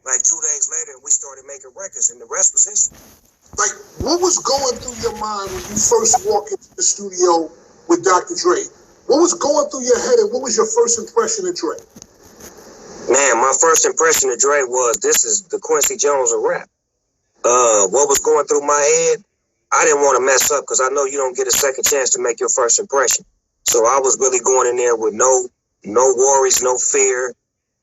like 2 days later, and we started making records, and the rest was history. Like, what was going through your mind when you first walked into the studio with Dr. Dre? What was going through your head, and what was your first impression of Dre? Man, my first impression of Dre was, this is the Quincy Jones of rap. What was going through my head, I didn't want to mess up because I know you don't get a second chance to make your first impression. So I was really going in there with no worries, no fear,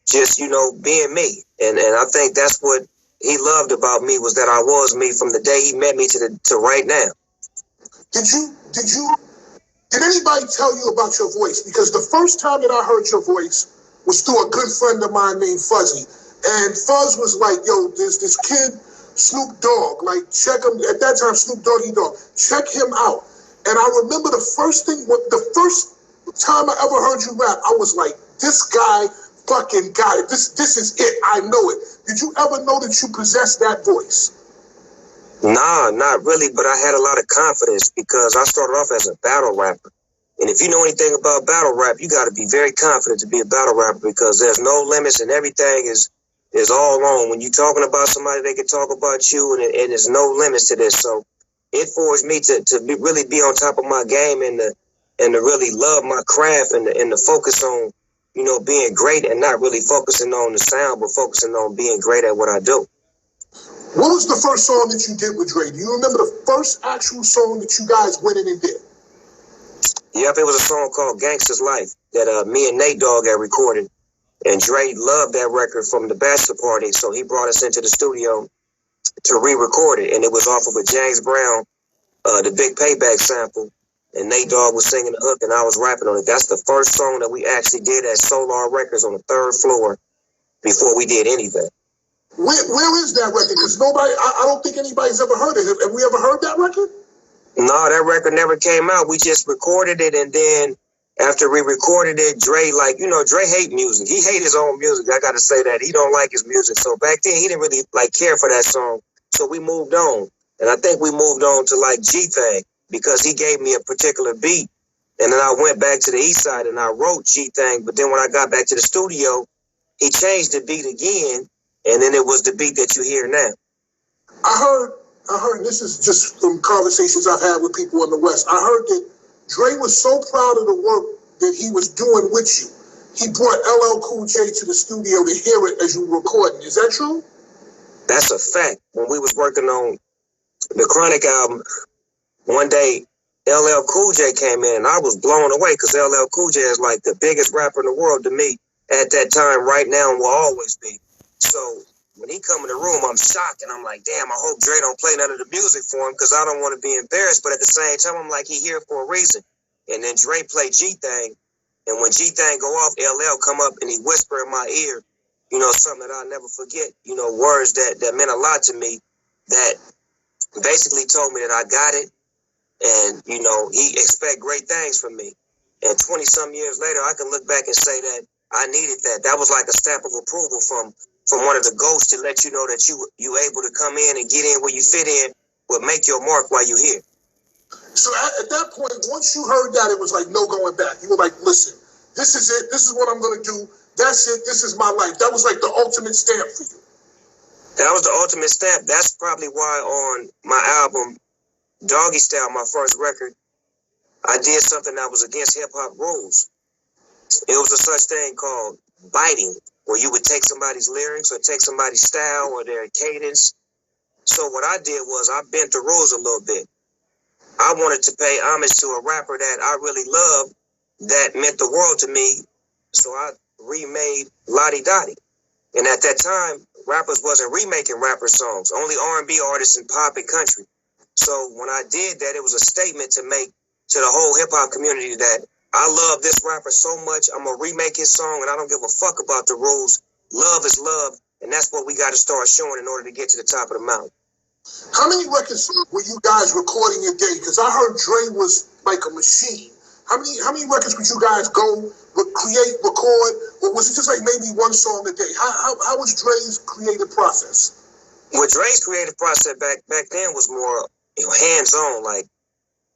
just, being me. And I think that's what he loved about me, was that I was me from the day he met me to right now. Did anybody tell you about your voice? Because the first time that I heard your voice was through a good friend of mine named Fuzzy. And Fuzz was like, yo, there's this kid, Snoopdogg, like, check him. At that time, Snoop Doggy Dogg, check him out. And I remember the first time I ever heard you rap, I was like, this guy fucking got it. This is it. I know it. Did you ever know that you possessed that voice? Nah, not really, but I had a lot of confidence because I started off as a battle rapper. And if you know anything about battle rap, you got to be very confident to be a battle rapper because there's no limits and everything is all on. When you're talking about somebody, they can talk about you, and there's no limits to this. So it forced me to really be on top of my game and to really love my craft and to focus on, being great and not really focusing on the sound, but focusing on being great at what I do. What was the first song that you did with Dre? Do you remember the first actual song that you guys went in and did? Yep, it was a song called Gangsta's Life that me and Nate Dogg had recorded. And Dre loved that record from the bachelor party, so he brought us into the studio to re-record it. And it was off of a James Brown, the Big Payback sample. And Nate Dogg was singing the hook, and I was rapping on it. That's the first song that we actually did at Solar Records on the 3rd floor before we did anything. Where is that record? Because I don't think anybody's ever heard it. Have we ever heard that record? No, that record never came out. We just recorded it, and then after we recorded it, Dre, Dre hate music. He hate his own music. I got to say that. He don't like his music. So back then, he didn't really, care for that song. So we moved on. And I think we moved on to, G-Thang because he gave me a particular beat. And then I went back to the east side, and I wrote G-Thang. But then when I got back to the studio, he changed the beat again, and then it was the beat that you hear now. I heard, and this is just from conversations I've had with people in the West, I heard that Dre was so proud of the work that he was doing with you. He brought LL Cool J to the studio to hear it as you were recording. Is that true? That's a fact. When we was working on the Chronic album, one day LL Cool J came in, and I was blown away because LL Cool J is like the biggest rapper in the world to me at that time, right now, and will always be. So when he come in the room, I'm shocked, and I'm like, damn, I hope Dre don't play none of the music for him because I don't want to be embarrassed. But at the same time, I'm like, he here for a reason. And then Dre played G-Thang, and when G-Thang go off, LL come up and he whisper in my ear, something that I'll never forget, words that meant a lot to me, that basically told me that I got it, and, he expect great things from me. And 20-some years later, I can look back and say that I needed that. That was like a stamp of approval from one of the ghosts to let you know that you able to come in and get in where you fit in, but make your mark while you're here. So at that point, once you heard that, it was like no going back. You were like, listen, this is it. This is what I'm going to do. That's it. This is my life. That was like the ultimate stamp for you. That was the ultimate stamp. That's probably why on my album, Doggy Style, my first record, I did something that was against hip-hop rules. It was a such thing called biting, where you would take somebody's lyrics or take somebody's style or their cadence. So what I did was I bent the rules a little bit. I wanted to pay homage to a rapper that I really loved that meant the world to me. So I remade Lottie Dottie. And at that time, rappers wasn't remaking rapper songs, only R&B artists and pop and country. So when I did that, it was a statement to make to the whole hip-hop community that I love this rapper so much, I'm going to remake his song, and I don't give a fuck about the rules. Love is love, and that's what we got to start showing in order to get to the top of the mountain. How many records were you guys recording a day? Because I heard Dre was like a machine. How many records would you guys go create, record, or was it just like maybe one song a day? How was Dre's creative process? Well, Dre's creative process back then was more hands-on, like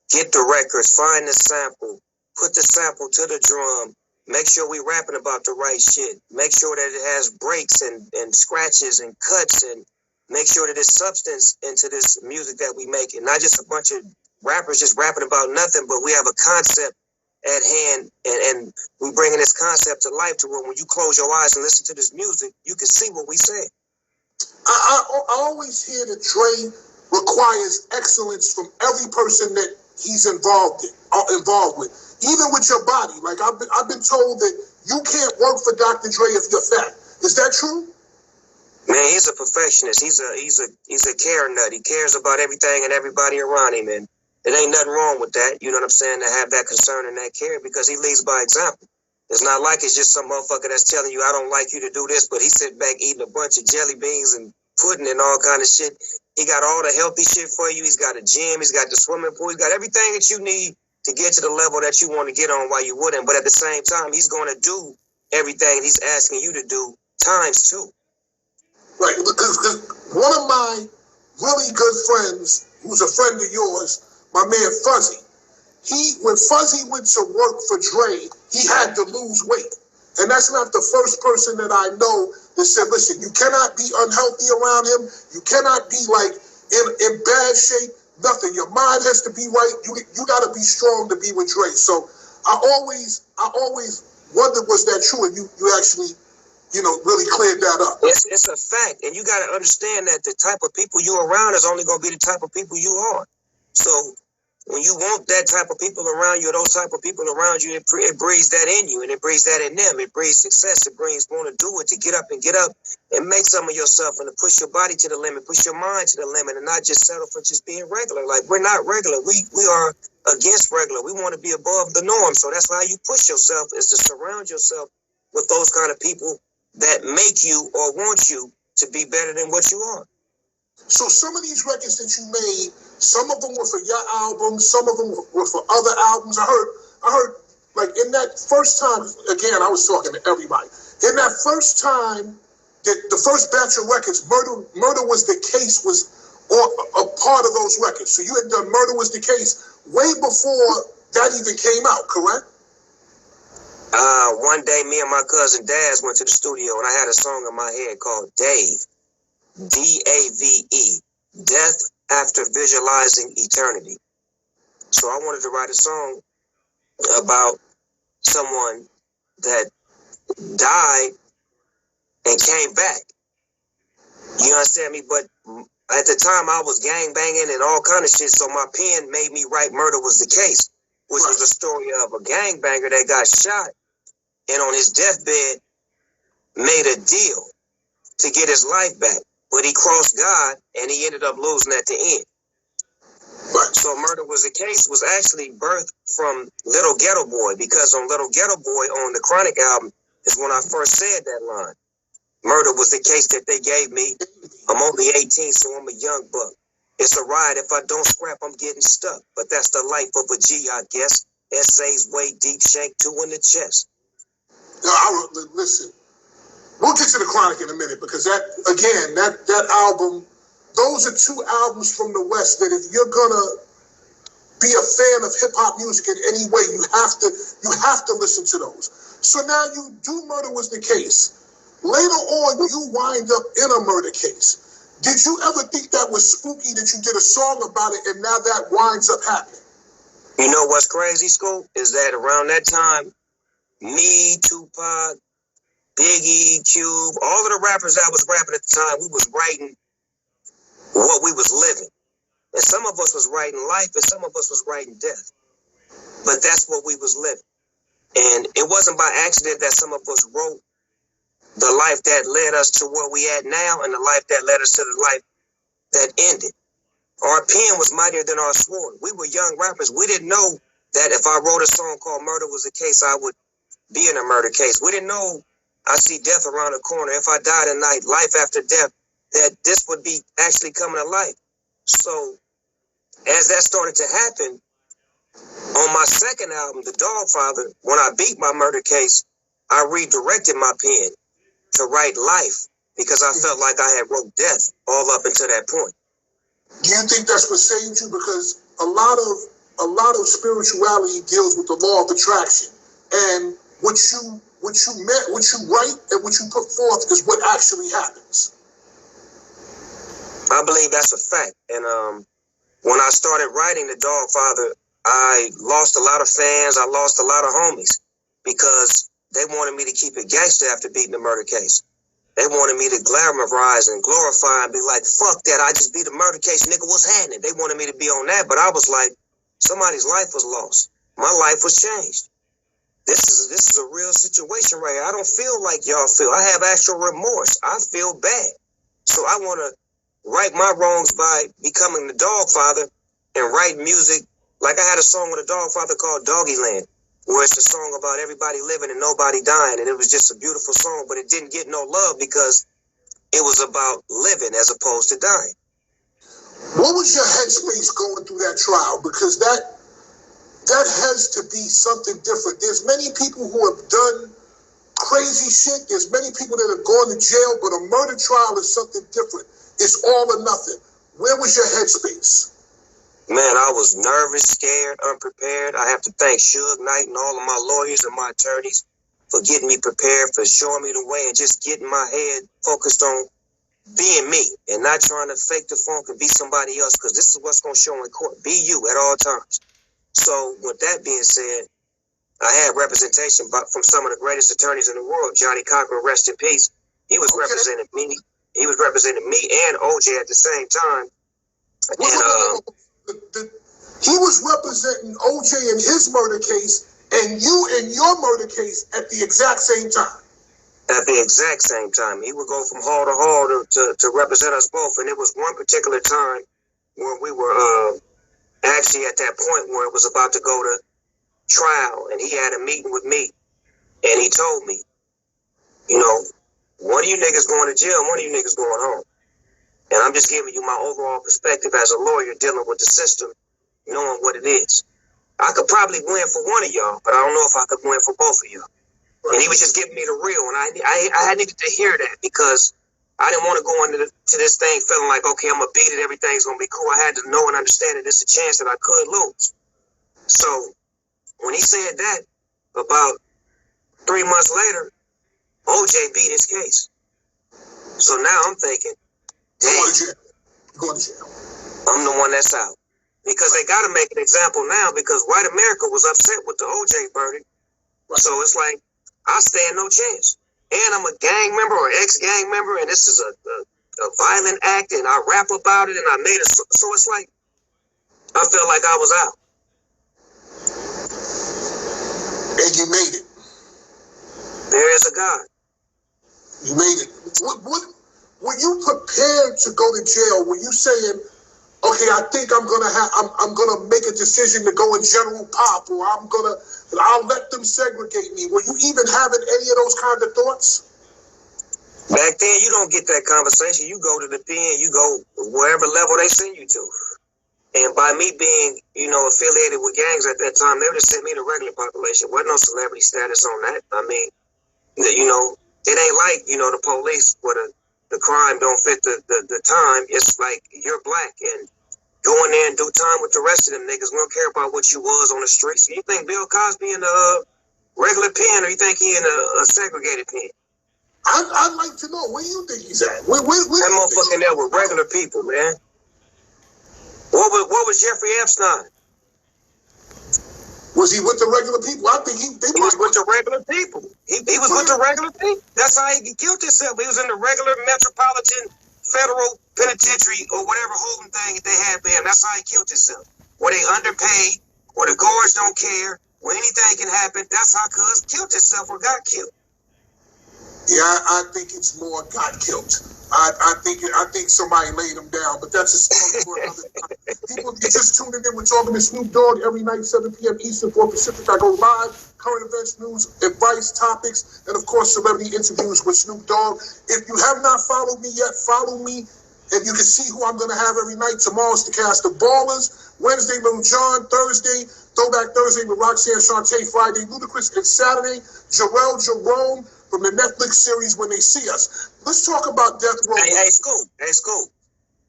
get the records, find the sample, put the sample to the drum, Make sure we rapping about the right shit. Make sure that it has breaks and scratches and cuts, and make sure that there's substance into this music that we make, and not just a bunch of rappers just rapping about nothing, but we have a concept at hand, and we bringing this concept to life to where when you close your eyes and listen to this music, you can see what we say. I always hear that Dre requires excellence from every person that he's involved with, even with your body. Like I've been told that you can't work for Dr. Dre if you're fat. Is that true? Man, he's a perfectionist. He's a care nut. He cares about everything and everybody around him, and there ain't nothing wrong with that. You know what I'm saying? To have that concern and that care, because he leads by example. It's not like it's just some motherfucker that's telling you, I don't like you to do this, but he sit back eating a bunch of jelly beans and pudding and all kind of shit. He got all the healthy shit for you. He's got a gym. He's got the swimming pool. He's got everything that you need to get to the level that you want to get on while you wouldn't. But at the same time, he's going to do everything he's asking you to do times two. Right, because one of my really good friends, who's a friend of yours, my man Fuzzy, when Fuzzy went to work for Dre, he had to lose weight. And that's not the first person that I know that said, listen, you cannot be unhealthy around him. You cannot be like in bad shape, nothing. Your mind has to be right. You got to be strong to be with Dre. So I always wondered, was that true? And you actually, really cleared that up. It's a fact. And you got to understand that the type of people you're around is only going to be the type of people you are. So when you want that type of people around you, or those type of people around you, it breeds that in you, and it breeds that in them. It breeds success. It brings want to do it, to get up and make some of yourself, and to push your body to the limit, push your mind to the limit, and not just settle for just being regular. Like, we're not regular. We are against regular. We want to be above the norm. So that's how you push yourself, is to surround yourself with those kind of people that make you or want you to be better than what you are. So some of these records that you made, some of them were for your album, some of them were for other albums. I heard, like, in that first time, again, I was talking to everybody. In that first time, the first batch of records, Murder Was the Case was a part of those records. So you had done Murder Was the Case way before that even came out, correct? One day, me and my cousin Daz went to the studio, and I had a song in my head called Dave, D-A-V-E, Death After Visualizing Eternity. So I wanted to write a song about someone that died and came back. You understand me? But at the time, I was gang banging and all kind of shit, so my pen made me write Murder Was the Case, which was a story of a gang banger that got shot, and on his deathbed made a deal to get his life back. But he crossed God, and he ended up losing at the end. So Murder Was the Case was actually birthed from Little Ghetto Boy, because on Little Ghetto Boy on the Chronic album is when I first said that line. Murder was the case that they gave me. I'm only 18, so I'm a young buck. It's a ride. If I don't scrap, I'm getting stuck. But that's the life of a G, I guess. Essays way deep, shank 2 in the chest. Listen, we'll get to the Chronic in a minute, because that album, those are 2 albums from the West that if you're gonna be a fan of hip hop music in any way, you have to listen to those. So now you do Murder Was the Case. Later on, you wind up in a murder case. Did you ever think that was spooky, that you did a song about it, and now that winds up happening? You know what's crazy, Scoop, is that around that time, me, Tupac, Biggie, Cube, all of the rappers that was rapping at the time, we was writing what we was living. And some of us was writing life, and some of us was writing death. But that's what we was living. And it wasn't by accident that some of us wrote the life that led us to where we at now, and the life that led us to the life that ended. Our pen was mightier than our sword. We were young rappers. We didn't know that if I wrote a song called Murder Was the Case, I would be in a murder case. We didn't know I see death around the corner. If I die tonight, life after death, that this would be actually coming to life. So as that started to happen, on my second album, The Dogfather, when I beat my murder case, I redirected my pen to write life, because I felt like I had wrote death all up until that point. Do you think that's what saved you? Because a lot of spirituality deals with the law of attraction, and what you write and what you put forth is what actually happens. I believe that's a fact. And when I started writing The Dog Father, I lost a lot of fans. I lost a lot of homies because they wanted me to keep it gangster after beating the murder case. They wanted me to glamorize and glorify and be like, fuck that, I just beat a murder case, nigga, what's happening? They wanted me to be on that, but I was like, somebody's life was lost. My life was changed. This is a real situation right here. I don't feel like y'all feel. I have actual remorse. I feel bad. So I want to right my wrongs by becoming the Dog Father and write music. Like I had a song with a Dog Father called Doggy Land, where it's a song about everybody living and nobody dying. And it was just a beautiful song, but it didn't get no love because it was about living as opposed to dying. What was your headspace going through that trial? Because that has to be something different. There's many people who have done crazy shit. There's many people that have gone to jail, but a murder trial is something different. It's all or nothing. Where was your headspace? Man, I was nervous, scared, unprepared. I have to thank Suge Knight and all of my lawyers and my attorneys for getting me prepared, for showing me the way and just getting my head focused on being me and not trying to fake the funk and be somebody else, because this is what's going to show in court. Be you at all times. So with that being said, I had representation from some of the greatest attorneys in the world. Johnny Cochran, rest in peace. He was representing me. He was representing me and OJ at the same time. He was representing OJ in his murder case and you in your murder case at the exact same time. At the exact same time. He would go from hall to hall to represent us both. And it was one particular time when we were actually at that point where it was about to go to trial. And he had a meeting with me. And he told me, you know, one of you niggas going to jail, one of you niggas going home. And I'm just giving you my overall perspective as a lawyer dealing with the system, knowing what it is. I could probably win for one of y'all, but I don't know if I could win for both of y'all. Right. And he was just giving me the real, and I needed to hear that because I didn't want to go into this thing feeling like, okay, I'm going to beat it, everything's going to be cool. I had to know and understand that there's a chance that I could lose. So when he said that, about 3 months later, OJ beat his case. So now I'm thinking, damn, I'm the one that's out. Because they got to make an example now because white America was upset with the OJ verdict. Right. So it's like, I stand no chance. And I'm a gang member or ex-gang member, and this is a violent act, and I rap about it, and I made it. So it's like, I felt like I was out. And you made it. There is a God. You made it. What when you prepared to go to jail, were you saying, okay, I think I'm gonna make a decision to go in general pop, or I'll let them segregate me? Were you even having any of those kind of thoughts? Back then, you don't get that conversation. You go to the pen, you go wherever level they send you to. And by me being, affiliated with gangs at that time, they would have sent me the regular population. Wasn't no celebrity status on that. I mean, it ain't like, the police where the crime don't fit the time. It's like you're black and go in there and do time with the rest of them niggas. We don't care about what you was on the streets. So you think Bill Cosby in a regular pen, or you think he in a segregated pen? I'd like to know, where you think he's at? Where that motherfucker there with regular people, man. What was Jeffrey Epstein? Was he with the regular people? I think he was with the regular people. He was with the regular people. That's how he killed himself. He was in the regular Metropolitan Federal Penitentiary or whatever holding thing they had there. That's how he killed himself. Where they underpaid, where the guards don't care, where anything can happen. That's how Cuz killed himself or got killed. Yeah, I think it's more got killed. I think somebody laid him down, but that's a story for another time. People, you just tuning in. We're talking to Snoopdogg every night, 7 p.m. Eastern, 4 Pacific. I go live, current events, news, advice, topics, and of course, celebrity interviews with Snoopdogg. If you have not followed me yet, follow me. And you can see who I'm going to have every night. Tomorrow's the cast of Ballers. Wednesday, Little John. Thursday, Throwback Thursday with Roxanne Shante. Friday, Ludacris. And Saturday, Jarrell Jerome from the Netflix series When They See Us. Let's talk about Death Row. Hey, Scoop.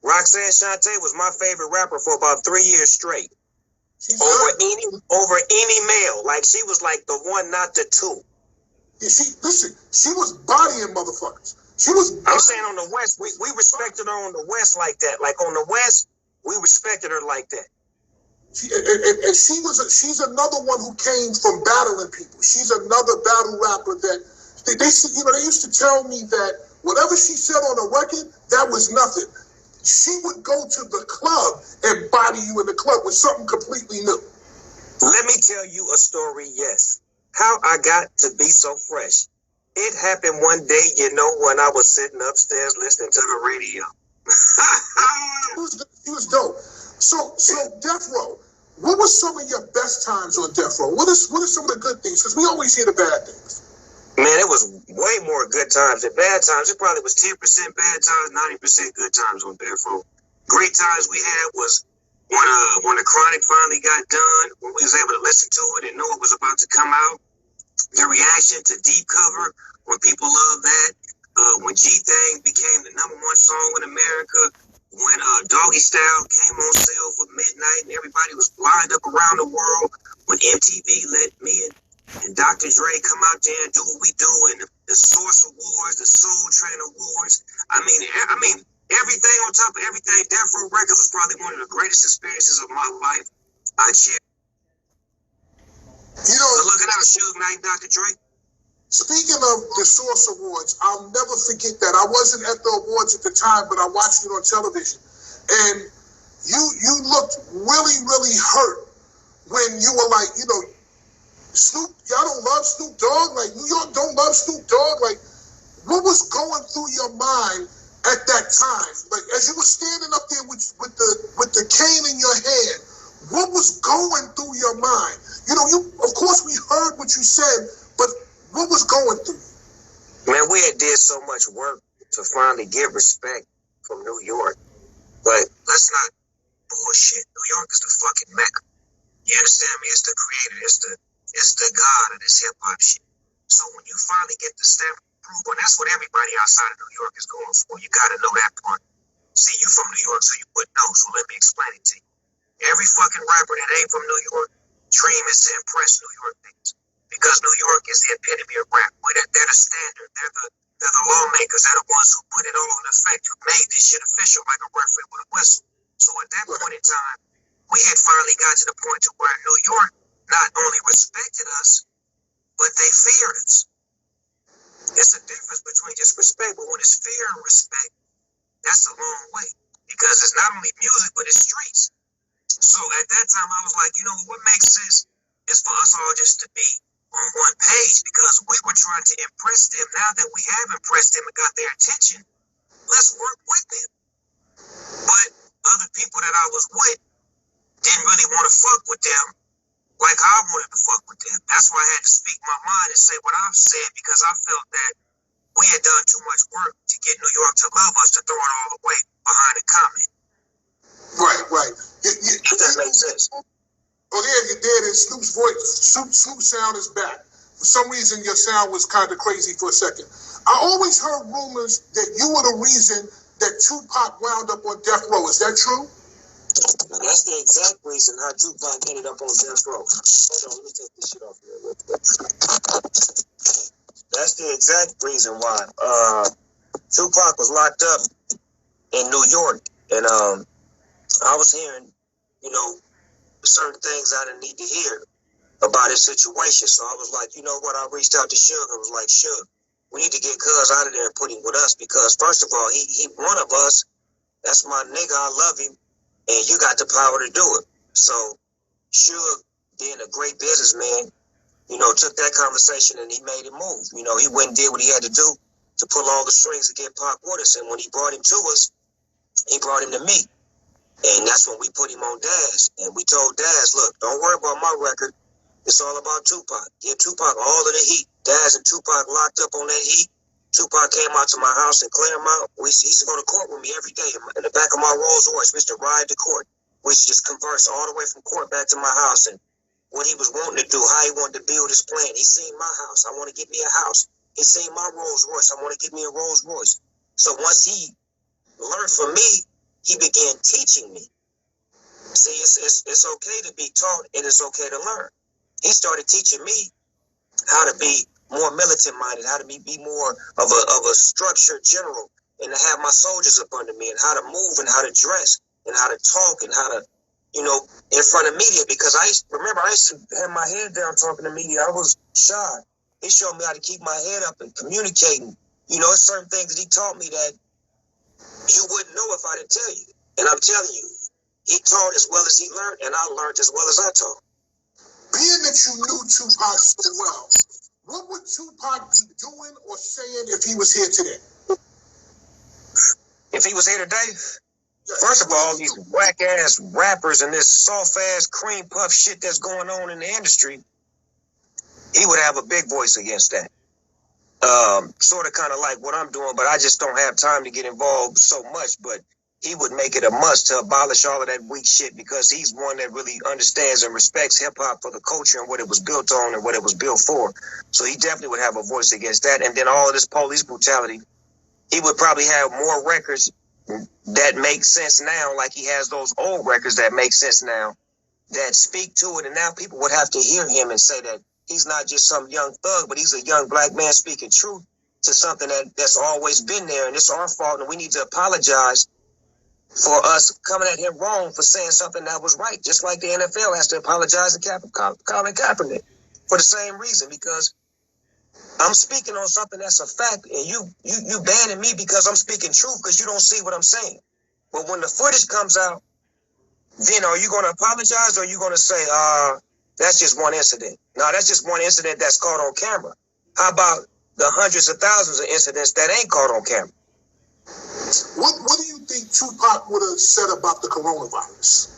Roxanne Shante was my favorite rapper for about 3 years straight. Over any male. Like, she was like the one, not the two. Yeah, she was bodying motherfuckers. I'm saying on the West, we respected her on the West like that. Like on the West, we respected her like that. She's another one who came from battling people. She's another battle rapper that they used to tell me that whatever she said on a record, that was nothing. She would go to the club and body you in the club with something completely new. Let me tell you a story, yes. How I got to be so fresh. It happened one day, when I was sitting upstairs listening to the radio. He was dope. So Death Row, what were some of your best times on Death Row? What are some of the good things? Because we always hear the bad things. Man, it was way more good times than bad times. It probably was 10% bad times, 90% good times on Death Row. Great times we had was when the Chronic finally got done, when we was able to listen to it and know it was about to come out. The reaction to Deep Cover, when people loved that. When G-Thang became the #1 song in America. When Doggy Style came on sale for midnight and everybody was lined up around the world. When MTV let me and Dr. Dre come out there and do what we do, and the Source Awards, the Soul Train Awards. I mean, everything on top of everything. Death Row Records was probably one of the greatest experiences of my life. I cherish. But looking out, Suge Knight, Dr. Dre. Speaking of the Source Awards, I'll never forget that. I wasn't at the awards at the time, but I watched it on television. And you looked really, really hurt when you were like, Snoop, y'all don't love Snoop Dogg? Like, New York don't love Snoop Dogg? Like, what was going through your mind at that time? Like, as you were standing up there with the cane in your hand, what was going through your mind? Of course we heard what you said, but what was going through you? Man, we had did so much work to finally get respect from New York. But let's not bullshit. New York is the fucking Mecca. You understand me? It's the creator. It's the God of this hip hop shit. So when you finally get the stamp of approval, and that's what everybody outside of New York is going for. You got to know that part. See, you from New York, so you would know. So let me explain it to you. Every fucking rapper that ain't from New York, dream is to impress New York niggas. Because New York is the epitome of rap. They're the standard. They're the lawmakers. They're the ones who put it all in effect, who made this shit official like a referee with a whistle. So at that point in time, we had finally got to the point to where New York not only respected us, but they feared us. It's a difference between just respect, but when it's fear and respect, that's a long way. Because it's not only music, but it's streets. So at that time, I was like, what makes sense is for us all just to be on one page, because we were trying to impress them. Now that we have impressed them and got their attention, let's work with them. But other people that I was with didn't really want to fuck with them like I wanted to fuck with them. That's why I had to speak my mind and say what I've said, because I felt that we had done too much work to get New York to love us to throw it all away behind a comment. Right. If that makes sense. Oh yeah, you did. And Snoop's voice, Snoop's sound is back. For some reason, your sound was kind of crazy for a second. I always heard rumors that you were the reason that Tupac wound up on death row. Is that true? That's the exact reason how Tupac ended up on death row. Hold on, let me take this shit off here real quick. That's the exact reason why Tupac was locked up in New York, and I was hearing, certain things I didn't need to hear about his situation. So I was like, you know what? I reached out to Suge. I was like, Suge, we need to get Cuz out of there and put him with us, because first of all, he one of us. That's my nigga. I love him, and you got the power to do it. So Suge, being a great businessman, took that conversation and he made it move. He went and did what he had to do to pull all the strings to get Pac with us. And when he brought him to us, he brought him to me. And that's when we put him on Daz. And we told Daz, look, don't worry about my record. It's all about Tupac. Give Tupac all of the heat. Daz and Tupac locked up on that heat. Tupac came out to my house in Claremont. He used to go to court with me every day. In the back of my Rolls Royce, we used to ride to court. We used to just converse all the way from court back to my house. And what he was wanting to do, how he wanted to build his plan. He seen my house. I want to get me a house. He seen my Rolls Royce. I want to get me a Rolls Royce. So once he learned from me, he began teaching me. See, it's okay to be taught and it's okay to learn. He started teaching me how to be more militant minded, how to be more of a structured general, and to have my soldiers up under me, and how to move and how to dress and how to talk and how to, in front of media. Because I used to have my head down talking to media. I was shy. He showed me how to keep my head up and communicating. It's certain things that he taught me that you wouldn't know if I didn't tell you. And I'm telling you, he taught as well as he learned, and I learned as well as I taught. Being that you knew Tupac so well, what would Tupac be doing or saying if he was here today? If he was here today, first of all, these whack-ass rappers and this soft-ass cream puff shit that's going on in the industry, he would have a big voice against that. Sort of kind of like what I'm doing, but I just don't have time to get involved so much. But he would make it a must to abolish all of that weak shit, because he's one that really understands and respects hip-hop for the culture and what it was built on and what it was built for. So he definitely would have a voice against that. And then all of this police brutality, he would probably have more records that make sense now, like he has those old records that make sense now, that speak to it. And now people would have to hear him and say that he's not just some young thug, but he's a young black man speaking truth to something that's always been there. And it's our fault, and we need to apologize for us coming at him wrong for saying something that was right. Just like the NFL has to apologize to Colin Kaepernick for the same reason, because I'm speaking on something that's a fact, and you banning me because I'm speaking truth because you don't see what I'm saying. But when the footage comes out, then are you going to apologize, or are you going to say, that's just one incident? No, that's just one incident that's caught on camera. How about the hundreds of thousands of incidents that ain't caught on camera? What do you think Tupac would have said about the coronavirus?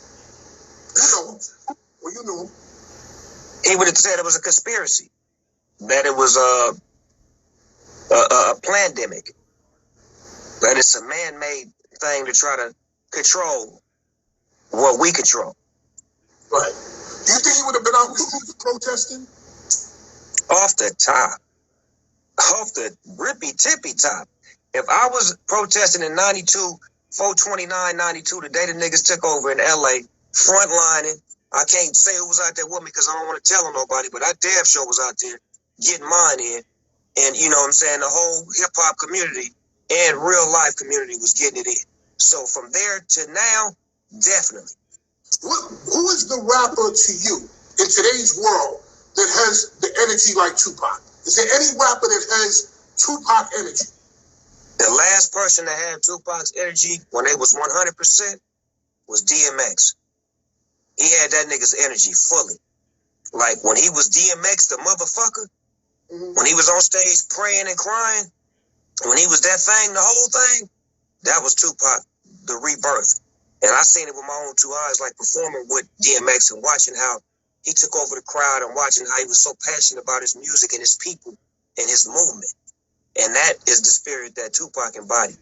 You know. He would have said it was a conspiracy, that it was a pandemic, that it's a man-made thing to try to control what we control. Right. Do you think he would have been out in the streets protesting? Off the top. Off the rippy-tippy top. If I was protesting in 92, 429, 92, the day the niggas took over in LA, frontlining, I can't say who was out there with me because I don't want to tell on nobody, but I damn sure was out there getting mine in. And you know what I'm saying, the whole hip-hop community and real-life community was getting it in. So from there to now, definitely. Who is the rapper to you in today's world that has the energy like Tupac? Is there any rapper that has Tupac energy? The last person that had Tupac's energy when they was 100% was DMX. He had that nigga's energy fully. Like when he was DMX, the motherfucker, when he was on stage praying and crying, when he was that thing, the whole thing, that was Tupac, the rebirth. And I seen it with my own two eyes, like performing with DMX and watching how he took over the crowd and watching how he was so passionate about his music and his people and his movement. And that is the spirit that Tupac embodied.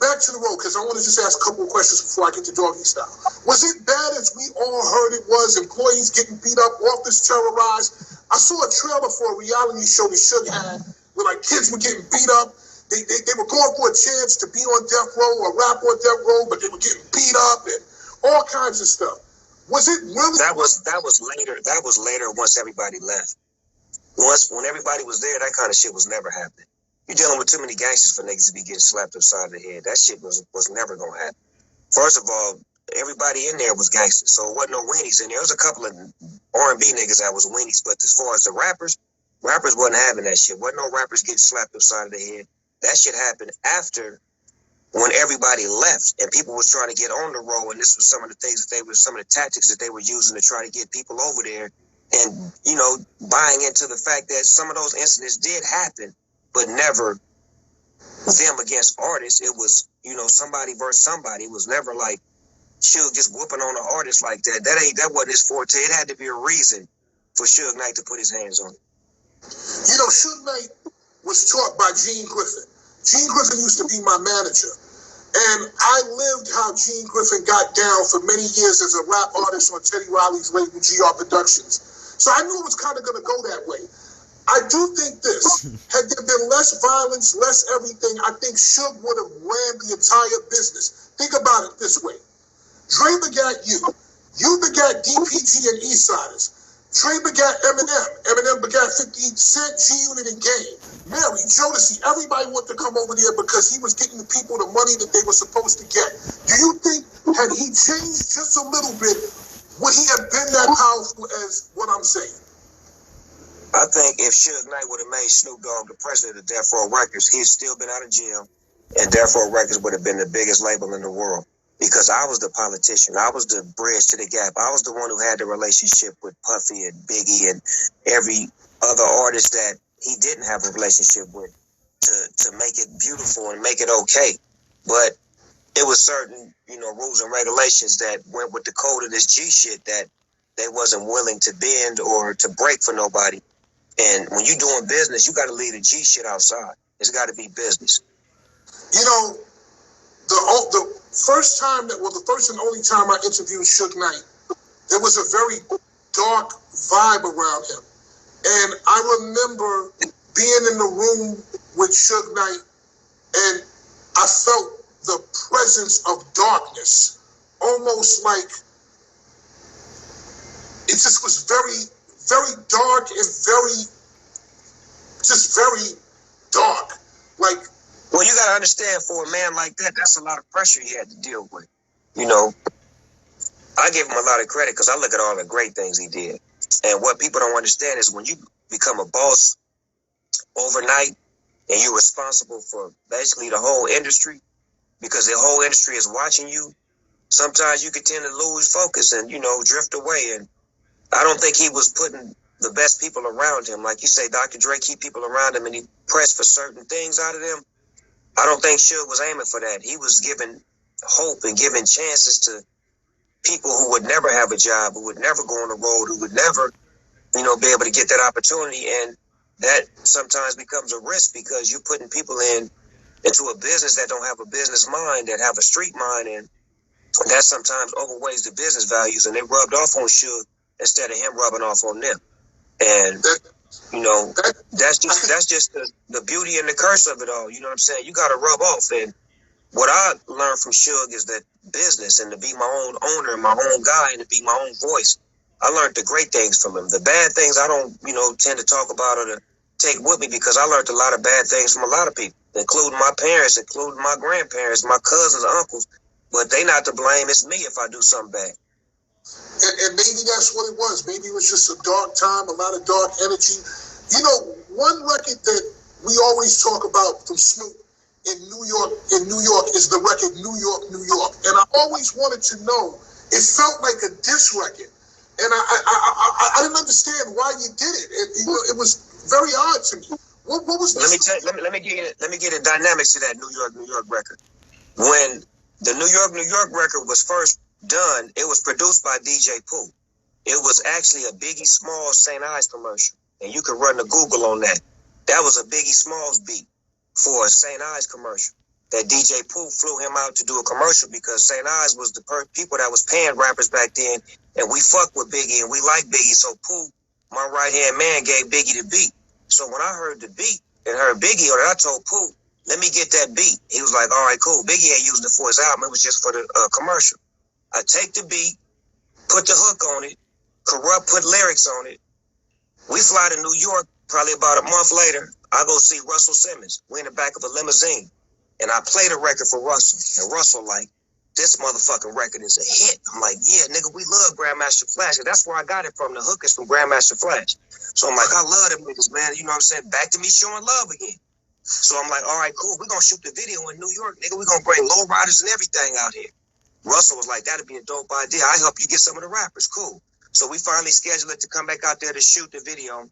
Back to the road, because I want to just ask a couple of questions before I get to doggy style. Was it bad as we all heard it was? Employees getting beat up, office terrorized. I saw a trailer for a reality show that Suge had where like kids were getting beat up. They were going for a chance to be on death row or rap on death row, but they were getting beat up and all kinds of stuff. Was it really? That was later. That was later once everybody left. When everybody was there, that kind of shit was never happening. You're dealing with too many gangsters for niggas to be getting slapped upside the head. That shit was never gonna happen. First of all, everybody in there was gangsters, so it wasn't no weenies in there. There was a couple of R&B niggas that was weenies, but as far as the rappers wasn't having that shit. Wasn't no rappers getting slapped upside the head. That shit happened after when everybody left and people was trying to get on the road, and this was some of the things that some of the tactics that they were using to try to get people over there. And, buying into the fact that some of those incidents did happen, but never them against artists. It was, somebody versus somebody. It was never like Suge just whooping on an artist like that. That wasn't his forte. It had to be a reason for Suge Knight to put his hands on it. Suge Knight was taught by Gene Griffin. Gene Griffin used to be my manager. And I lived how Gene Griffin got down for many years as a rap artist on Teddy Riley's label, GR Productions. So I knew it was kind of going to go that way. I do think this. Had there been less violence, less everything, I think Suge would have ran the entire business. Think about it this way. Dre begat you. You begat DPG and Eastsiders. Dre begat Eminem. Eminem begat 50 Cent, G-Unit, and Game. Mary, Jodeci, everybody wanted to come over there because he was getting the people the money that they were supposed to get. Do you think, had he changed just a little bit, would he have been that powerful as what I'm saying? I think if Suge Knight would have made Snoop Dogg the president of Death Row Records, he'd still been out of jail, and Death Row Records would have been the biggest label in the world. Because I was the politician. I was the bridge to the gap. I was the one who had the relationship with Puffy and Biggie and every other artist that he didn't have a relationship with to make it beautiful and make it okay. But it was certain, rules and regulations that went with the code of this G shit that they wasn't willing to bend or to break for nobody. And when you're doing business, you got to leave the G shit outside. It's got to be business. The first and only time I interviewed Suge Knight, there was a very dark vibe around him. And I remember being in the room with Suge Knight, and I felt the presence of darkness, almost like it just was very, very dark and very dark. Like, well, you got to understand, for a man like that, that's a lot of pressure he had to deal with. I give him a lot of credit because I look at all the great things he did. And what people don't understand is when you become a boss overnight and you're responsible for basically the whole industry, because the whole industry is watching you, sometimes you can tend to lose focus and, drift away. And I don't think he was putting the best people around him. Like you say, Dr. Dre keep people around him and he pressed for certain things out of them. I don't think Suge was aiming for that. He was giving hope and giving chances to people who would never have a job, who would never go on the road, who would never, be able to get that opportunity. And that sometimes becomes a risk because you're putting people into a business that don't have a business mind, that have a street mind, and that sometimes overweighs the business values. And they rubbed off on Suge instead of him rubbing off on them. And that's just the beauty and the curse of it all. You know what I'm saying? You got to rub off. And what I learned from Suge is that business and to be my own owner, my own guy, and to be my own voice. I learned the great things from him. The bad things I don't, tend to talk about or to take with me because I learned a lot of bad things from a lot of people, including my parents, including my grandparents, my cousins, uncles. But they not to blame. It's me if I do something bad. And maybe that's what it was. Maybe it was just a dark time, a lot of dark energy. One record that we always talk about from Snoop in New York is the record New York, New York. And I always wanted to know, it felt like a diss record. And I didn't understand why you did it. It was very odd to me. What was the let me get the dynamics to that New York record. When the New York record was first done, it was produced by DJ Pooh. It was actually a Biggie Smalls St. Ives commercial, and you can run the Google on that. That was a Biggie Smalls beat for a St. Ives commercial. That DJ Pooh flew him out to do a commercial because St. Ives was the people that was paying rappers back then, and we fucked with Biggie and we liked Biggie. So Pooh, my right-hand man, gave Biggie the beat. So when I heard the beat and heard Biggie on it, I told Pooh, let me get that beat. He was like, all right, cool. Biggie ain't using it for his album. It was just for the commercial. I take the beat, put the hook on it, Corrupt put lyrics on it. We fly to New York probably about a month later. I go see Russell Simmons. We in the back of a limousine. And I play the record for Russell. And Russell like, this motherfucking record is a hit. I'm like, yeah, nigga, we love Grandmaster Flash. And that's where I got it from. The hook is from Grandmaster Flash. So I'm like, I love them niggas, man. You know what I'm saying? Back to me showing love again. So I'm like, all right, cool. We're going to shoot the video in New York, nigga. We're going to bring lowriders and everything out here. Russell was like, that'd be a dope idea. I help you get some of the rappers. Cool. So we finally scheduled it to come back out there to shoot the video.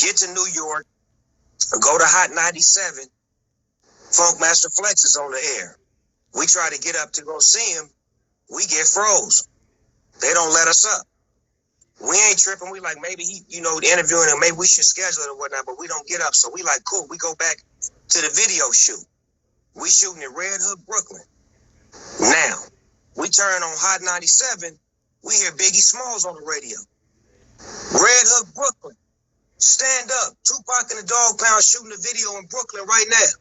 Get to New York. Go to Hot 97. Funkmaster Flex is on the air. We try to get up to go see him. We get froze. They don't let us up. We ain't tripping. We like, maybe he, interviewing him. Maybe we should schedule it or whatnot, but we don't get up. So we like, cool. We go back to the video shoot. We shooting in Red Hook, Brooklyn. Now, we turn on Hot 97. We hear Biggie Smalls on the radio. Red Hook, Brooklyn. Stand up. Tupac and the Dog Pound shooting a video in Brooklyn right now.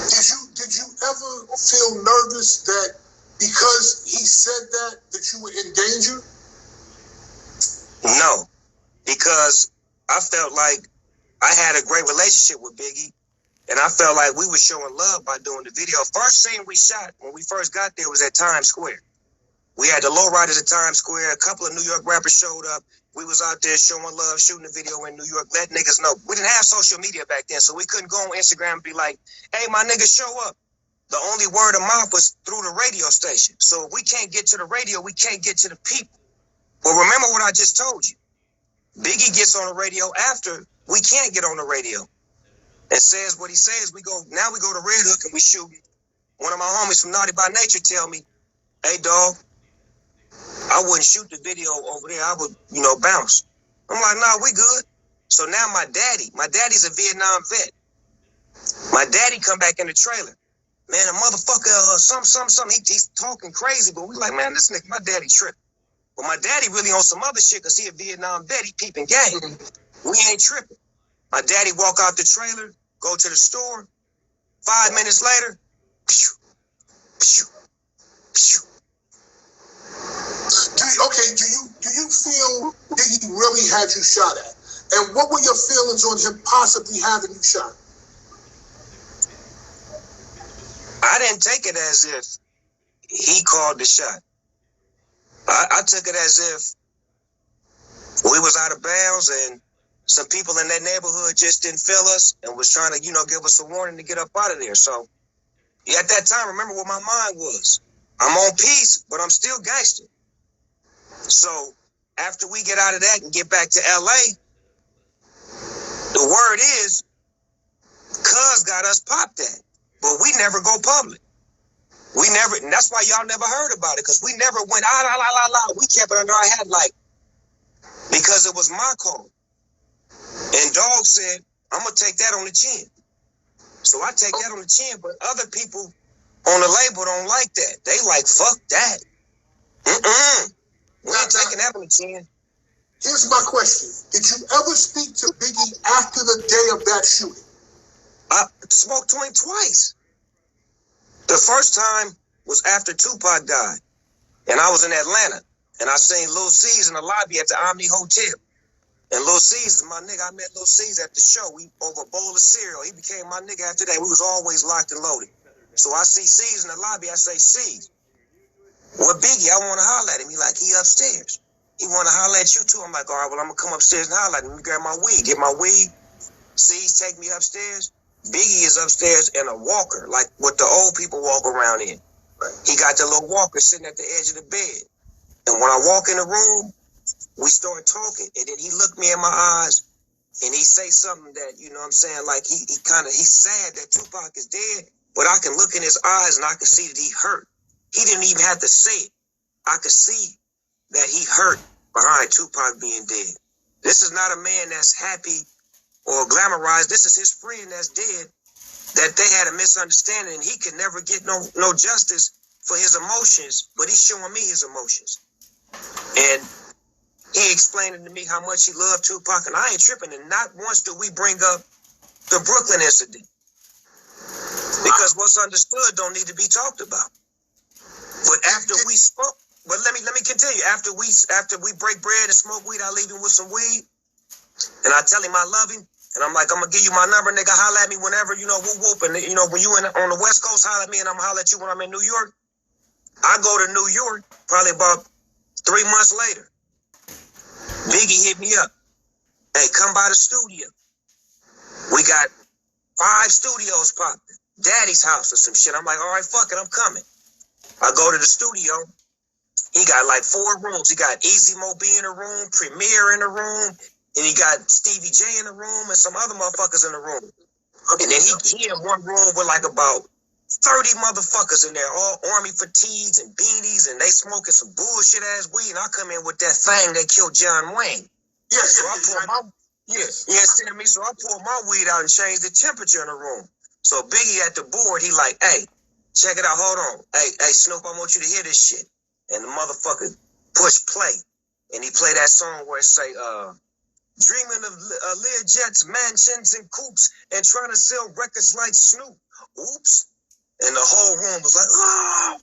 Did you ever feel nervous that because he said that you were in danger? because I felt like I had a great relationship with Biggie, and I felt like we were showing love by doing the video. First scene we shot when we first got there was at Times Square. We had the lowriders at Times Square. A couple of New York rappers showed up. We was out there showing love, shooting a video in New York, letting niggas know. We didn't have social media back then, so we couldn't go on Instagram and be like, hey, my niggas show up. The only word of mouth was through the radio station. So if we can't get to the radio, we can't get to the people. Well, remember what I just told you. Biggie gets on the radio after we can't get on the radio and says what he says. Now we go to Red Hook and we shoot. One of my homies from Naughty by Nature tell me, hey, dog, I wouldn't shoot the video over there. I would, bounce. I'm like, nah, we good. So now my daddy's a Vietnam vet. My daddy come back in the trailer. Man, a motherfucker, he's talking crazy, but we like, man, this nigga, my daddy tripping. But my daddy really on some other shit because he a Vietnam vet, he peeping game. We ain't tripping. My daddy walk out the trailer, go to the store. 5 minutes later, pew, pew, pew. Do you feel Biggie really had you shot at? And what were your feelings on him possibly having you shot? I didn't take it as if he called the shot. I took it as if we was out of bounds and some people in that neighborhood just didn't feel us and was trying to, give us a warning to get up out of there. So at that time, remember what my mind was. I'm on peace, but I'm still gangster. So after we get out of that and get back to LA, the word is Cuz got us popped at, but we never go public. And that's why y'all never heard about it, because we never went We kept it under our hat because it was my call. And Dog said, I'm going to take that on the chin. So I take that on the chin, but other people on the label don't like that. They like, fuck that. We ain't taking that on the chin. Here's my question. Did you ever speak to Biggie after the day of that shooting? I spoke to him twice. The first time was after Tupac died. And I was in Atlanta. And I seen Lil C's in the lobby at the Omni Hotel. And Lil C's is my nigga. I met Lil C's at the show. We over a bowl of cereal. He became my nigga after that. We was always locked and loaded. So I see C's in the lobby. I say, C's, what Biggie? I want to holler at him. He like, he upstairs. He want to holler at you too. I'm like, all right, well, I'm going to come upstairs and holler at him. Let me grab my weed. Get my weed. C's take me upstairs. Biggie is upstairs in a walker, like what the old people walk around in. He got the little walker sitting at the edge of the bed. And when I walk in the room, we start talking, and then he looked me in my eyes, and he say something that, like he's sad that Tupac is dead, but I can look in his eyes and I can see that he hurt. He didn't even have to say it. I could see that he hurt behind Tupac being dead. This is not a man that's happy or glamorized. This is his friend that's dead, that they had a misunderstanding, and he could never get no justice for his emotions, but he's showing me his emotions. And he explained to me how much he loved Tupac, and I ain't tripping, and not once do we bring up the Brooklyn incident. Because what's understood don't need to be talked about. But after we spoke, but let me continue. After we break bread and smoke weed, I leave him with some weed, and I tell him I love him. And I'm like, I'm going to give you my number, nigga. Holler at me whenever, whoop, whoop. And, when you on the West Coast, holler at me, and I'm going to holler at you when I'm in New York. I go to New York probably about 3 months later. Biggie hit me up. Hey, come by the studio. We got 5 studios popping. Daddy's house or some shit. I'm like, all right, fuck it, I'm coming. I go to the studio. He got like 4 rooms. He got Easy Mo B in the room, Premier in the room, and he got Stevie J in the room and some other motherfuckers in the room. And then he in one room with like about 30 motherfuckers in there, all army fatigues and beanies, and they smoking some bullshit ass weed. And I come in with that thing that killed John Wayne. Yes, so I pull my weed out and change the temperature in the room. So Biggie at the board, he like, hey, check it out, hold on. Hey, Snoop, I want you to hear this shit. And the motherfucker push play. And he play that song where it say, dreaming of Learjets, mansions, and coupes, and trying to sell records like Snoop. Oops. And the whole room was like, oh!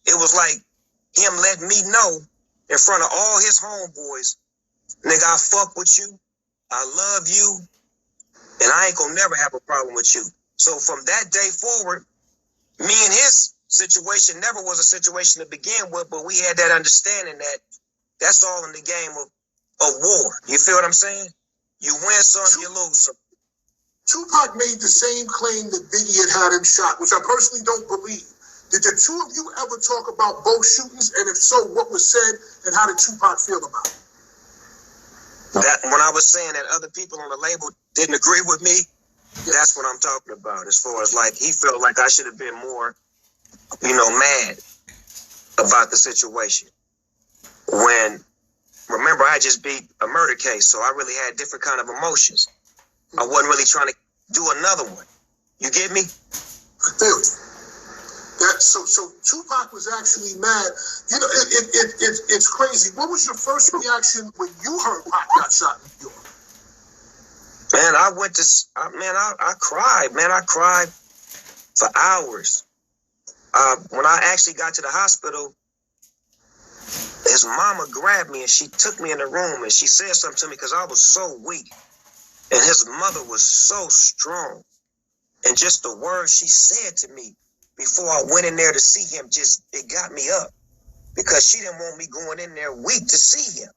It was like him letting me know in front of all his homeboys Nigga, I fuck with you. I love you. And I ain't gonna never have a problem with you. So from that day forward, me and his situation never was a situation to begin with, but we had that understanding that that's all in the game of war. You feel what I'm saying? You win some, you lose some. Tupac made the same claim that Biggie had him shot, which I personally don't believe. Did the two of you ever talk about both shootings? And if so, what was said and how did Tupac feel about it? That when I was saying that other people on the label didn't agree with me, that's what I'm talking about. As far as like he felt like I should have been more, mad about the situation. When remember I just beat a murder case, so I really had different kind of emotions. I wasn't really trying to do another one. You get me? I feel it. So Tupac was actually mad. It's crazy. What was your first reaction when you heard Pac got shot in New York? Man, I cried. Man, I cried for hours. When I actually got to the hospital, his mama grabbed me and she took me in the room and she said something to me because I was so weak. And his mother was so strong. And just the words she said to me before I went in there to see him, it got me up. Because she didn't want me going in there weak to see him.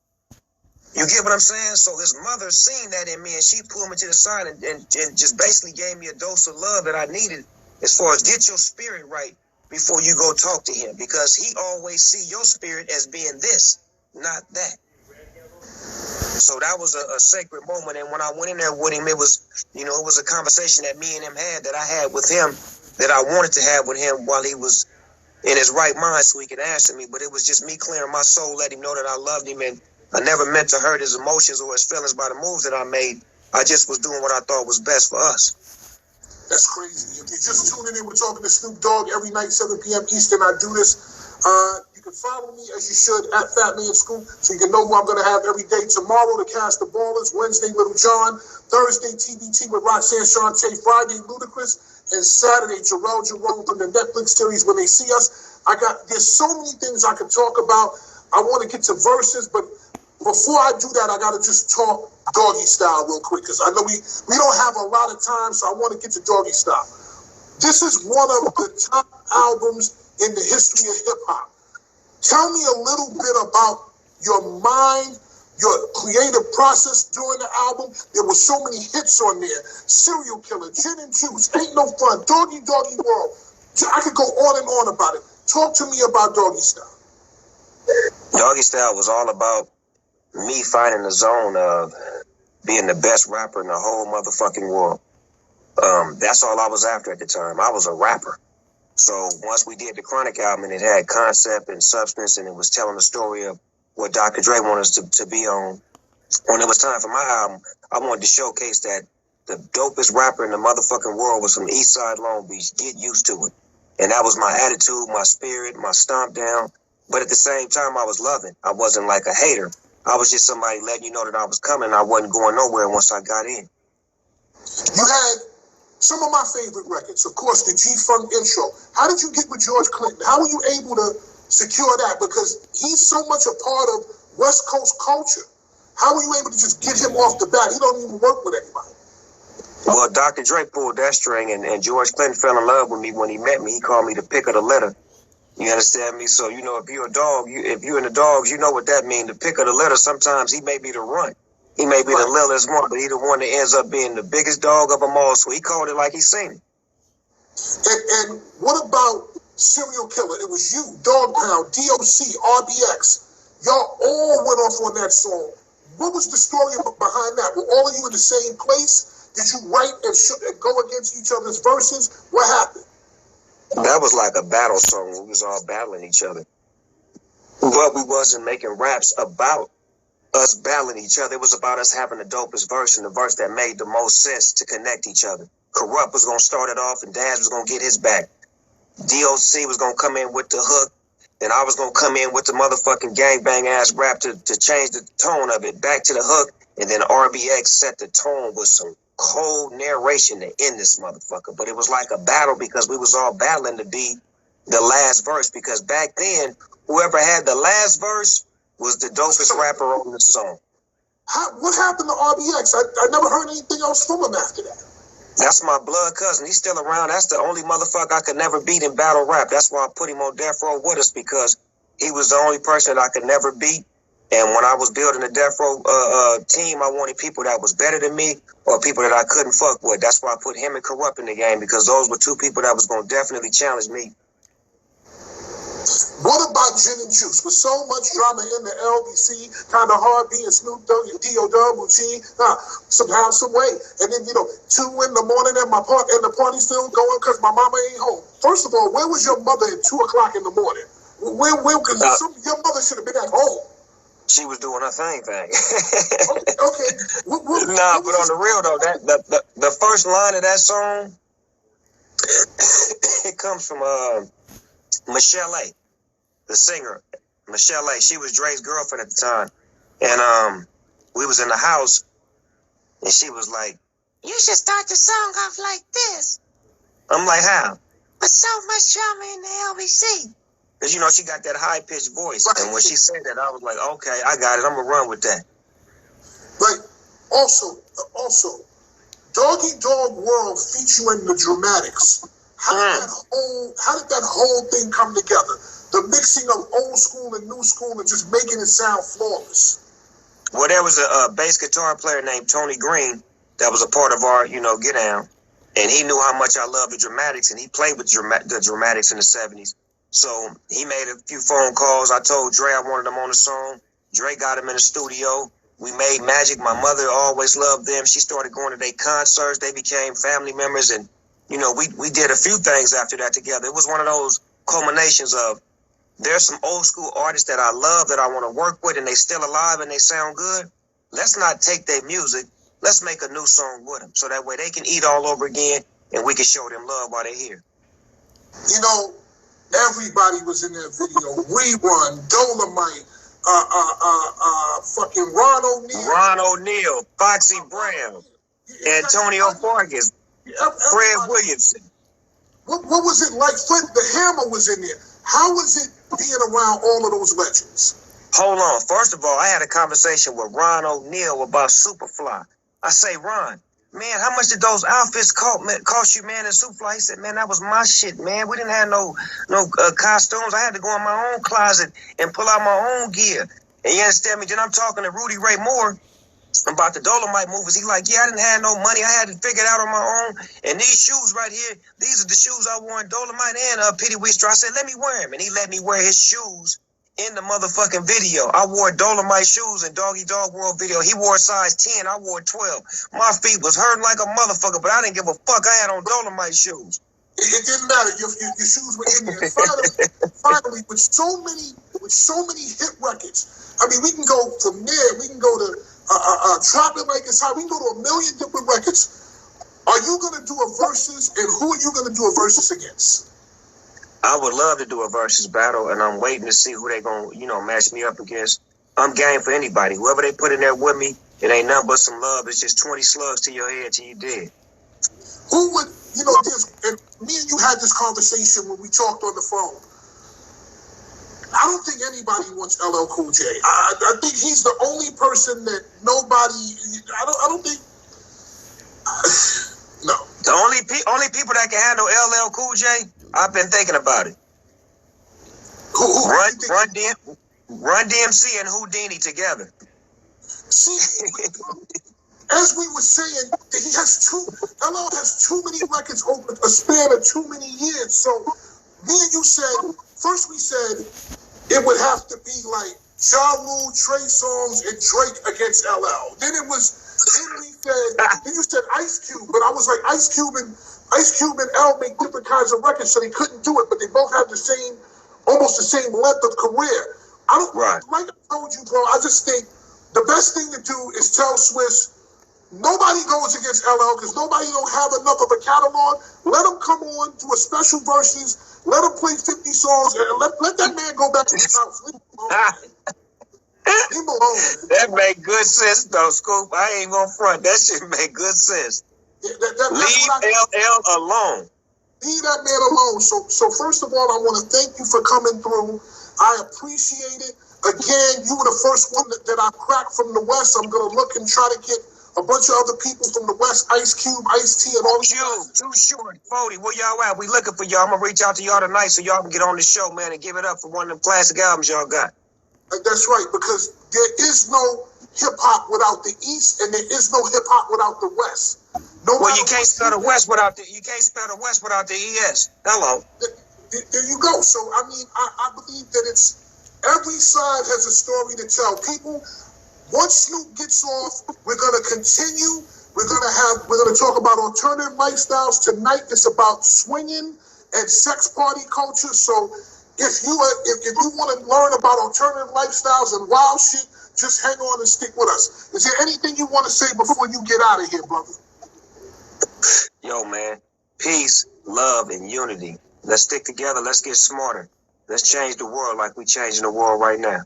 You get what I'm saying? So his mother seen that in me and she pulled me to the side and just basically gave me a dose of love that I needed as far as get your spirit right before you go talk to him. Because he always see your spirit as being this, not that. So that was a sacred moment. And when I went in there with him, it was a conversation that me and him had that I had with him that I wanted to have with him while he was in his right mind so he could answer me. But it was just me clearing my soul, let him know that I loved him. And I never meant to hurt his emotions or his feelings by the moves that I made. I just was doing what I thought was best for us. That's crazy. If you're just tuning in, we're talking to Snoopdogg every night, 7 p.m. Eastern. I do this. You can follow me as you should at Fatmanscoop so you can know who I'm going to have every day. Tomorrow, the Cast the Ballers. Wednesday, Little John. Thursday, TBT with Roxanne Shante. Friday, Ludacris. And Saturday, Jarrell Jerome from the Netflix series When They See Us. There's so many things I could talk about. I want to get to verses, but before I do that, I got to just talk Doggy Style real quick because I know we don't have a lot of time, so I want to get to Doggy Style. This is one of the top albums in the history of hip-hop. Tell me a little bit about your mind, your creative process during the album. There were so many hits on there. Serial Killer, Gin and Juice, Ain't No Fun, Doggy Doggy World. I could go on and on about it. Talk to me about Doggy Style. Doggy Style was all about me finding the zone of being the best rapper in the whole motherfucking world. That's all I was after at the time. I was a rapper. So once we did the Chronic album and it had concept and substance and it was telling the story of what Dr. Dre wanted us to be on, when it was time for my album, I wanted to showcase that the dopest rapper in the motherfucking world was from East Side Long Beach. Get used to it. And that was my attitude, my spirit, my stomp down. But at the same time, I was loving. I wasn't like a hater. I was just somebody letting you know that I was coming. I wasn't going nowhere once I got in. You had some of my favorite records, of course, the G-Funk intro. How did you get with George Clinton? How were you able to secure that? Because he's so much a part of West Coast culture. How were you able to just get him off the bat? He don't even work with anybody. Well, Dr. Dre pulled that string, and George Clinton fell in love with me when he met me. He called me the pick of the litter. You understand me? So, if you're a dog, if you're in the dogs, you know what that means. The pick of the litter, sometimes he may be the runt. He may be the littlest one, but he the one that ends up being the biggest dog of them all. So he called it like he seen it. And what about Serial Killer? It was you, Dog Pound, DOC, RBX. Y'all all went off on that song. What was the story behind that? Were all of you in the same place? Did you write and go against each other's verses? What happened? That was like a battle song. We was all battling each other. But we wasn't making raps about us battling each other. It was about us having the dopest verse and the verse that made the most sense to connect each other. Corrupt was going to start it off and Daz was going to get his back. DOC was going to come in with the hook. Then I was going to come in with the motherfucking gangbang ass rap to change the tone of it back to the hook. And then RBX set the tone with some cold narration to end this motherfucker. But it was like a battle because we was all battling to be the last verse. Because back then, whoever had the last verse was the dopest rapper on the song. What happened to RBX? I never heard anything else from him after that. That's my blood cousin. He's still around. That's the only motherfucker I could never beat in battle rap. That's why I put him on Death Row with us, because he was the only person that I could never beat. And when I was building the Death Row team, I wanted people that was better than me or people that I couldn't fuck with. That's why I put him and Corrupt in the game, because those were two people that was going to definitely challenge me. What about Gin and Juice? With so much drama in the LBC, kind of hard being Snoopdogg and D.O.W. Somehow, some way. And then, 2 in the morning and the party's still going because my mama ain't home. First of all, where was your mother at 2 o'clock in the morning? Your mother should have been at home. She was doing her thing. Okay. But on the real though, the first line of that song, it comes from Michelle A, the singer. Michelle A, she was Dre's girlfriend at the time, and we was in the house, and she was like, "You should start the song off like this." I'm like, "How?" "With so much drama in the LBC." Because, she got that high-pitched voice. Right. And when she said that, I was like, okay, I got it. I'm going to run with that. Right. Also, Doggy Dog World featuring the Dramatics. How did that whole thing come together? The mixing of old school and new school and just making it sound flawless. Well, there was a bass guitar player named Tony Green that was a part of our, get down. And he knew how much I loved the Dramatics, and he played with the Dramatics in the 70s. So he made a few phone calls. I told Dre I wanted him on the song. Dre got him in the studio. We made magic. My mother always loved them. She started going to their concerts. They became family members. And, we did a few things after that together. It was one of those culminations of, there's some old school artists that I love that I want to work with, and they still alive and they sound good. Let's not take their music. Let's make a new song with them. So that way they can eat all over again and we can show them love while they're here. Everybody was in that video. Rerun, Dolomite, fucking Ron O'Neal, Foxy Brown, Antonio Vargas, Fred Williamson. What was it like? The Hammer was in there. How was it being around all of those legends? Hold on. First of all, I had a conversation with Ron O'Neal about Superfly. I say, Ron, man, how much did those outfits cost you, man, in Superfly? He said, man, that was my shit, man. We didn't have no costumes. I had to go in my own closet and pull out my own gear. And you understand me? Then I'm talking to Rudy Ray Moore about the Dolomite movies. He like, yeah, I didn't have no money. I had to figure it out on my own. And these shoes right here, these are the shoes I wore in Dolomite and Petey Weaster. I said, let me wear them. And he let me wear his shoes in the motherfucking video. I wore Dolomite shoes in Doggy Dog World video. He wore size 10. I wore 12. My feet was hurting like a motherfucker, but I didn't give a fuck. I had on Dolomite shoes. It didn't matter. Your shoes were in there. Finally, with so many hit records. I mean, we can go from there. We can go to Drop It Like It's Hot. We can go to a million different records. Are you going to do a versus, and who are you going to do a versus against? I would love to do a versus battle, and I'm waiting to see who they going to, match me up against. I'm game for anybody. Whoever they put in there with me, it ain't nothing but some love. It's just 20 slugs to your head till you dead. Who would, and me and you had this conversation when we talked on the phone. I don't think anybody wants LL Cool J. I think he's the only person that nobody, I don't think, no. The only people that can handle LL Cool J, I've been thinking about it. Run DMC and Houdini together. See, as we were saying, LL has too many records over a span of too many years. So me and you said, first we said it would have to be like Ja Rule, Trey Songz, and Drake against LL. Then you said Ice Cube, but I was like, Ice Cube and L make different kinds of records, so they couldn't do it, but they both have almost the same length of career. Like I told you, bro, I just think the best thing to do is tell Swiss, nobody goes against LL because nobody don't have enough of a catalog. Let him come on, do a special versus, let him play 50 songs, and let that man go back to his house. Leave him alone. That make good sense, though, Scoop. I ain't gonna front. That shit make good sense. Yeah, leave LL alone. Leave that man alone. So first of all, I want to thank you for coming through. I appreciate it. Again, you were the first one that I cracked from the West. I'm going to look and try to get a bunch of other people from the West, Ice Cube, Ice-T, and all these guys. Too short. 40, where y'all at? We looking for y'all. I'm going to reach out to y'all tonight so y'all can get on the show, man, and give it up for one of them classic albums y'all got. That's right, because there is no hip-hop without the East, and there is no hip-hop without the West. Well, you can't spell the West without the ES. Hello. There you go. So, I mean, I believe that every side has a story to tell. People, once Snoop gets off, we're going to continue. We're going to talk about alternative lifestyles. Tonight, it's about swinging and sex party culture. So, if you want to learn about alternative lifestyles and wild shit, just hang on and stick with us. Is there anything you want to say before you get out of here, brother? Yo, man, peace, love, and unity. Let's stick together. Let's get smarter. Let's change the world like we changing the world right now.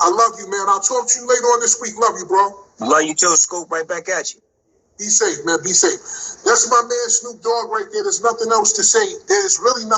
I love you, man. I'll talk to you later on this week. Love you, bro. Love you too, Scoop. Right back at you. Be safe, man. Be safe. That's my man Snoop Dogg right there. There's nothing else to say. There's really nothing.